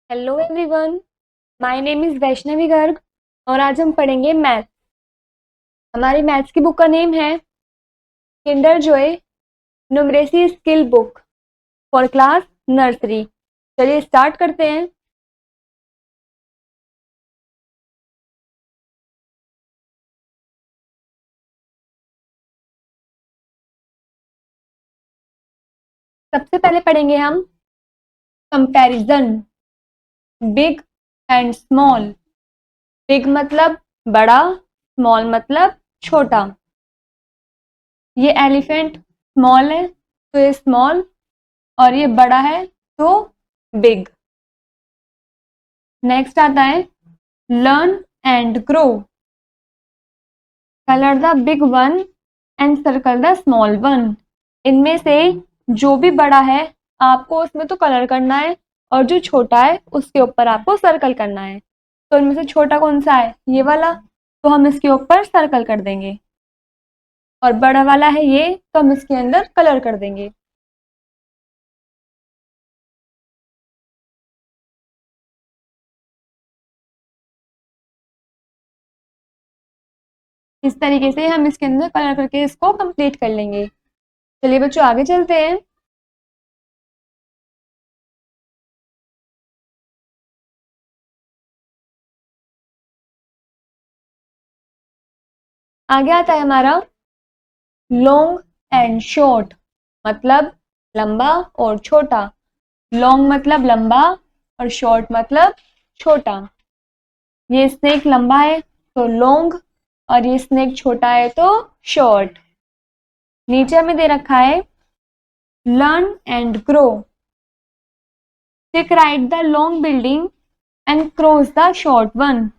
Hello everyone, my name is Vaishnavi Garg और आज हम पढ़ेंगे मैथ। हमारी मैथ्स की बुक का नेम है Kinder Joy numeracy skill book for class nursery. चलिए स्टार्ट करते हैं। सबसे पहले पढ़ेंगे हम comparison, big and small. Big मतलब बड़ा, स्मॉल मतलब छोटा। ये एलिफेंट स्मॉल है तो ये स्मॉल, और ये बड़ा है तो बिग। नेक्स्ट आता है learn and grow. Colour the big one and circle the small one. इनमें से जो भी बड़ा है आपको उसमें तो कलर करना है, और जो छोटा है उसके ऊपर आपको सर्कल करना है। तो इनमें से छोटा कौन सा है? ये वाला, तो हम इसके ऊपर सर्कल कर देंगे। और बड़ा वाला है ये, तो हम इसके अंदर कलर कर देंगे। इस तरीके से हम इसके अंदर कलर करके इसको कंप्लीट कर लेंगे। चलिए बच्चों आगे चलते हैं। आगे आता है हमारा लॉन्ग एंड शॉर्ट, मतलब लंबा और छोटा। लॉन्ग मतलब लंबा और शॉर्ट मतलब छोटा। ये स्नेक लंबा है तो लॉन्ग, और ये स्नेक छोटा है तो शॉर्ट। नीचे हमें दे रखा है learn and grow. Tick right the long building and cross the short one.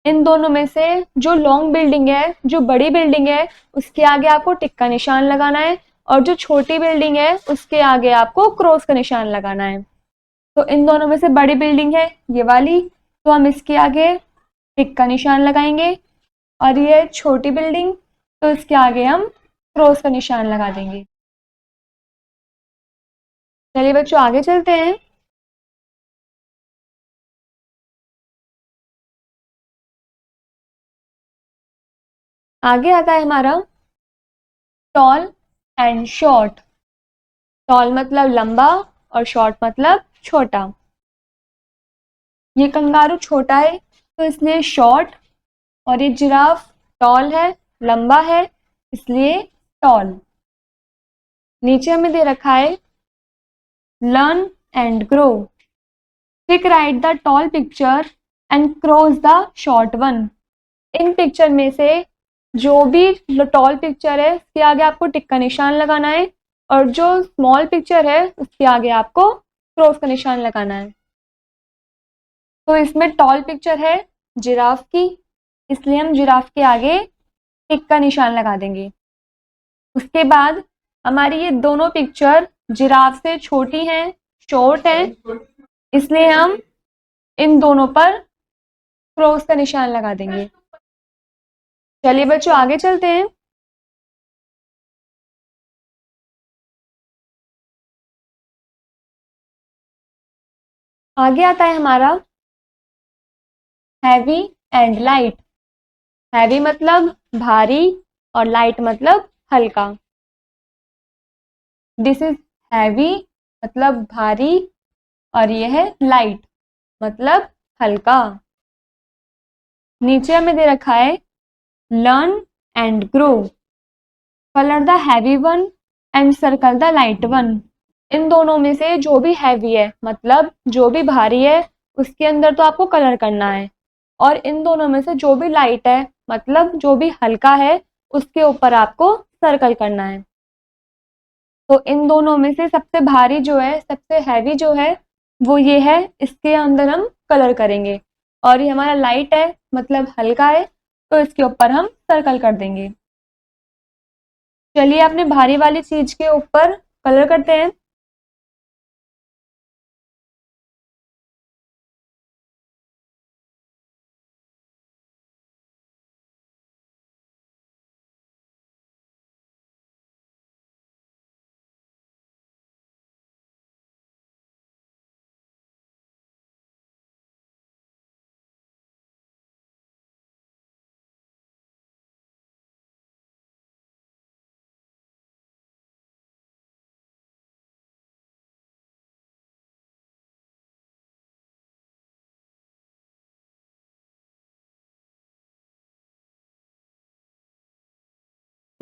इन दोनों में से जो लॉन्ग बिल्डिंग है, जो बड़ी बिल्डिंग है, उसके आगे आपको टिक का निशान लगाना है, और जो छोटी बिल्डिंग है उसके आगे आपको क्रॉस का निशान लगाना है। तो इन दोनों में से बड़ी बिल्डिंग है ये वाली, तो हम इसके आगे टिक का निशान लगाएंगे। और ये छोटी बिल्डिंग, तो इसके आगे हम क्रॉस का निशान लगा देंगे। चलिए बच्चों आगे चलते हैं। आगे आता है हमारा टॉल एंड शॉर्ट। टॉल मतलब लंबा और शॉर्ट मतलब छोटा। ये कंगारू छोटा है तो इसलिए शॉर्ट, और ये जिराफ टॉल है, लंबा है, इसलिए टॉल। नीचे हमें दे रखा है learn and grow. Quick right the tall picture and cross the short one. In picture में से जो भी टॉल पिक्चर है उसके आगे आपको टिक का निशान लगाना है, और जो स्मॉल पिक्चर है उसके आगे आपको क्रॉस का निशान लगाना है। तो इसमें टॉल पिक्चर है जिराफ की, इसलिए हम जिराफ के आगे टिक का निशान लगा देंगे। उसके बाद हमारी ये दोनों पिक्चर जिराफ से छोटी हैं, शॉर्ट हैं, इसलिए हम इन दोनों पर क्रॉस का निशान लगा देंगे। चलिए बच्चों आगे चलते हैं। आगे आता है हमारा हैवी एंड लाइट। हैवी मतलब भारी और लाइट मतलब हल्का। दिस इज हैवी मतलब भारी, और यह है लाइट मतलब हल्का। नीचे हमें दे रखा है learn and grow. Colour the heavy one and circle the light one. इन दोनों में से जो भी हैवी है मतलब जो भी भारी है उसके अंदर तो आपको कलर करना है, और इन दोनों में से जो भी लाइट है मतलब जो भी हल्का है उसके ऊपर आपको सर्कल करना है। तो इन दोनों में से सबसे भारी जो है, सबसे हैवी जो है वो ये है, इसके अंदर हम कलर करेंगे। और ये हमारा लाइट है मतलब हल्का है, तो इसके ऊपर हम सर्कल कर देंगे। चलिए अपने भारी वाली चीज के ऊपर कलर करते हैं।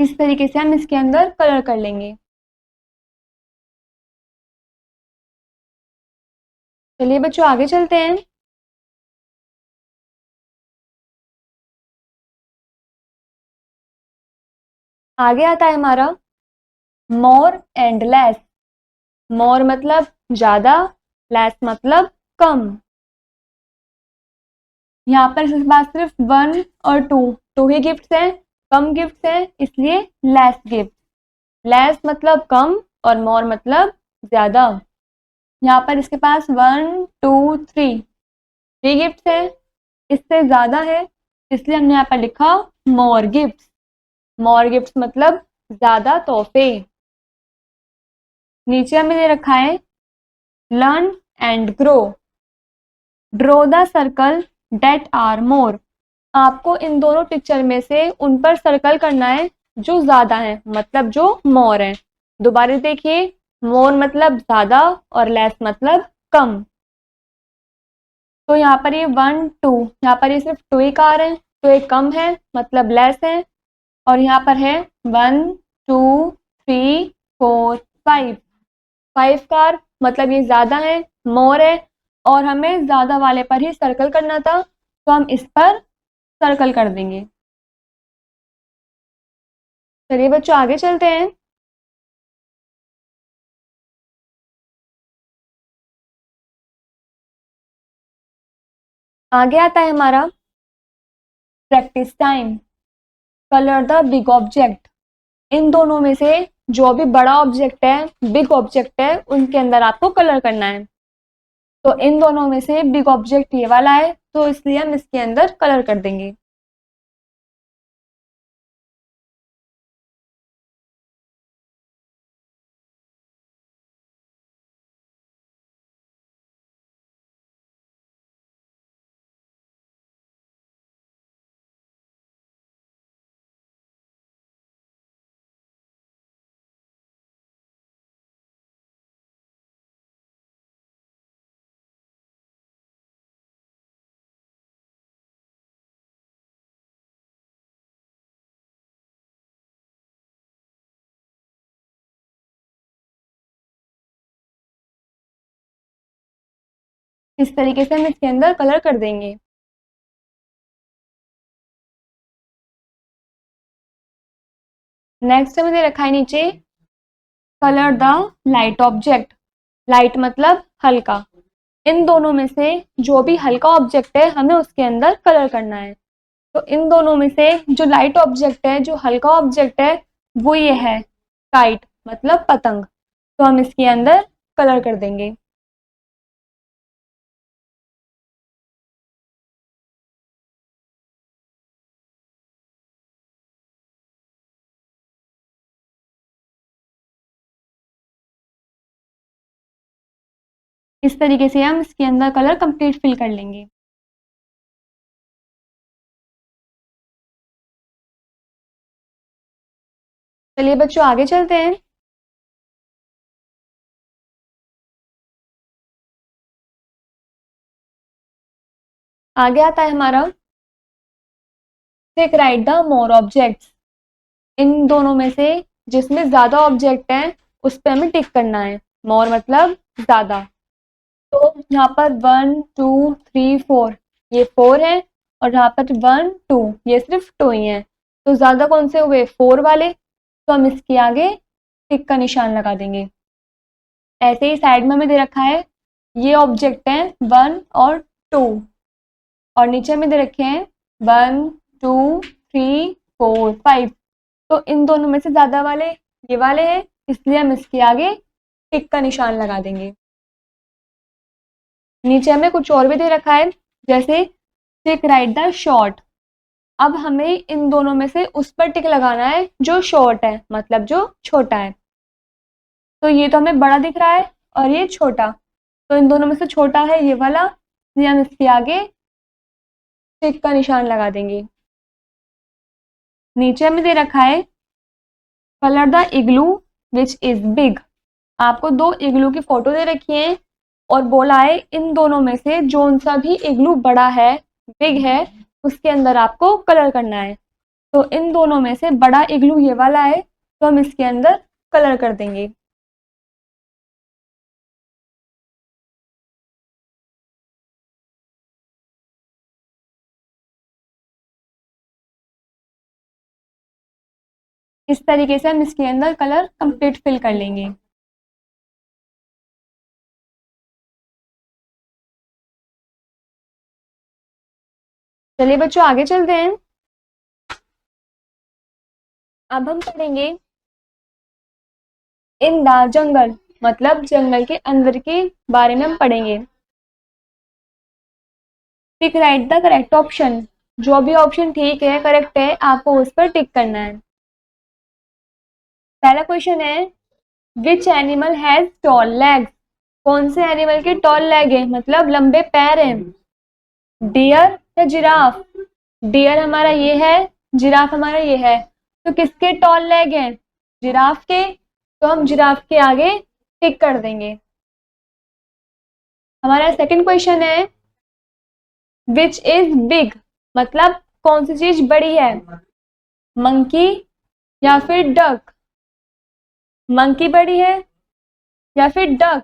इस तरीके से हम इसके अंदर कलर कर लेंगे। चलिए बच्चों आगे चलते हैं। आगे आता है हमारा मोर एंड लेस। मोर मतलब ज्यादा, लेस मतलब कम। यहाँ पर इसके पास सिर्फ 1 और 2 ही गिफ्ट्स हैं, कम गिफ्ट्स हैं, इसलिए लेस गिफ्ट। लेस मतलब कम और मोर मतलब ज्यादा। यहाँ पर इसके पास 1 2 3 गिफ्ट्स हैं, इससे ज्यादा है, इसलिए हमने यहाँ पर लिखा मोर गिफ्ट्स। मोर गिफ्ट्स मतलब ज्यादा तोहफे। नीचे हमें दे रखा है learn and grow. Draw the circle that are more. आपको इन दोनों पिक्चर में से उन पर सर्कल करना है जो ज्यादा है, मतलब जो मोर है। दोबारा देखिए, मोर मतलब ज्यादा और लेस मतलब कम। तो यहाँ पर ये 1 2, यहाँ पर ये सिर्फ 2 ही कार है, तो ये कम है मतलब लेस है। और यहाँ पर है 1 2 3 4 5, 5 कार मतलब ये ज्यादा है, मोर है। और हमें ज्यादा वाले पर ही सर्कल करना था, तो हम इस पर सर्कल कर देंगे। चलिए बच्चों आगे चलते हैं। आगे आता है हमारा practice time. Colour the big object. इन दोनों में से जो भी बड़ा ऑब्जेक्ट है, बिग ऑब्जेक्ट है, उनके अंदर आपको कलर करना है। तो इन दोनों में से बिग ऑब्जेक्ट ये वाला है, तो इसलिए हम इसके अंदर कलर कर देंगे। इस तरीके से हम इसके अंदर कलर कर देंगे। नेक्स्ट हमें दे रखा है नीचे colour the light object. Light मतलब हल्का। इन दोनों में से जो भी हल्का ऑब्जेक्ट है, हमें उसके अंदर कलर करना है। तो इन दोनों में से जो लाइट ऑब्जेक्ट है, जो हल्का ऑब्जेक्ट है, वो ये है काइट मतलब पतंग। तो हम इसके अंदर कलर कर देंगे। इस तरीके से हम इसके अंदर कलर कंप्लीट फिल कर लेंगे। चलिए बच्चों आगे चलते हैं। आगे आता है हमारा tick right the more objects. इन दोनों में से जिसमें ज्यादा ऑब्जेक्ट है, उस पर हमें टिक करना है। मोर मतलब ज्यादा। तो यहाँ पर 1 2 3 4, ये 4 है। और यहाँ पर 1 2, ये सिर्फ 2 ही है। तो ज्यादा कौन से हुए? 4 वाले। तो हम इसके आगे टिक का निशान लगा देंगे। ऐसे ही साइड में हमें दे रखा है ये ऑब्जेक्ट है 1 और 2, और नीचे में दे रखे हैं 1 2 3 4 5। तो इन दोनों में से ज्यादा वाले ये वाले हैं, इसलिए हम इसके आगे टिक का निशान लगा देंगे। नीचे हमें कुछ और भी दे रखा है, जैसे टिक राइट द शॉर्ट। अब हमें इन दोनों में से उस पर टिक लगाना है जो शॉर्ट है, मतलब जो छोटा है। तो ये तो हमें बड़ा दिख रहा है और ये छोटा, तो इन दोनों में से छोटा है ये वाला, इसलिए हम इसके आगे टिक का निशान लगा देंगे। नीचे हमें दे रखा है colour the igloo which is big. आपको 2 इग्लू की फोटो दे रखी है और बोला है इन दोनों में से जो सा भी इग्लू बड़ा है, बिग है, उसके अंदर आपको कलर करना है। तो इन दोनों में से बड़ा इग्लू ये वाला है, तो हम इसके अंदर कलर कर देंगे। इस तरीके से हम इसके अंदर कलर कंप्लीट फिल कर लेंगे। चलिए बच्चों आगे चलते हैं। अब हम पढ़ेंगे इन द जंगल, मतलब जंगल के अंदर के बारे में हम पढ़ेंगे। टिक राइट द करेक्ट ऑप्शन, जो भी ऑप्शन ठीक है, करेक्ट है, आपको उस पर टिक करना है। पहला क्वेश्चन है which animal has tall legs, कौन से एनिमल के टॉल लेग है, मतलब लंबे पैर हैं। डियर या जिराफ? डियर हमारा ये है, जिराफ हमारा ये है, तो किसके टॉल लेग हैं? जिराफ के, तो हम जिराफ के आगे टिक कर देंगे। हमारा सेकंड क्वेश्चन है विच इज बिग, मतलब कौन सी चीज बड़ी है। मंकी या फिर डक? मंकी बड़ी है या फिर डक?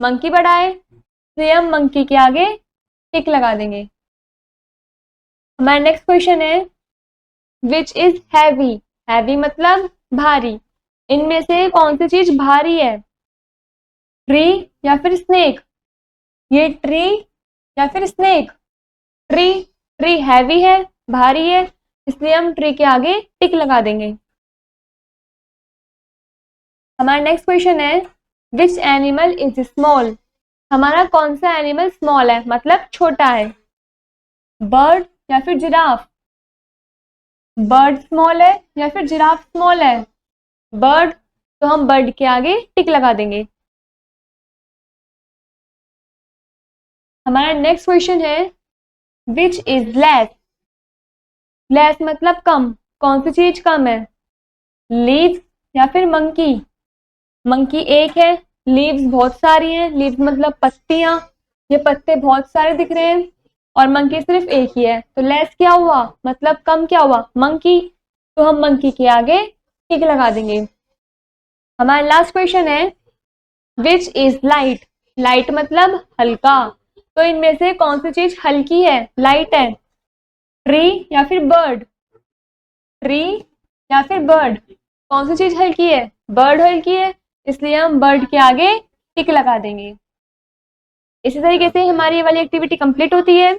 मंकी बड़ा है, तो हम मंकी के आगे टिक लगा देंगे। हमारा नेक्स्ट क्वेश्चन है विच इज हैवी, हैवी मतलब भारी, इनमें से कौन सी चीज भारी है। ट्री या फिर स्नेक? ये ट्री या फिर स्नेक? ट्री, ट्री हैवी है, भारी है, इसलिए हम ट्री के आगे टिक लगा देंगे। हमारा नेक्स्ट क्वेश्चन है विच एनिमल इज स्मॉल, हमारा कौन सा एनिमल स्मॉल है, मतलब छोटा है। बर्ड या फिर जिराफ? बर्ड स्मॉल है या फिर जिराफ स्मॉल है? बर्ड, तो हम बर्ड के आगे टिक लगा देंगे। हमारा नेक्स्ट क्वेश्चन है विच इज लेस, लेस मतलब कम, कौन सी चीज कम है। लीव्स या फिर मंकी? मंकी एक है, लीव्स बहुत सारी हैं, लीव्स मतलब पत्तियां, ये पत्ते बहुत सारे दिख रहे हैं, और मंकी सिर्फ एक ही है, तो लेस क्या हुआ, मतलब कम क्या हुआ, मंकी, तो हम मंकी के आगे टिक लगा देंगे। हमारा लास्ट क्वेश्चन है विच इज लाइट, लाइट मतलब हल्का, तो इनमें से कौन सी चीज हल्की है, लाइट है। ट्री या फिर बर्ड? ट्री या फिर बर्ड, कौन सी चीज हल्की है, बर्ड हल्की है, इसलिए हम बर्ड के आगे टिक लगा देंगे। इसी तरीके से हमारी ये वाली एक्टिविटी कंप्लीट होती है।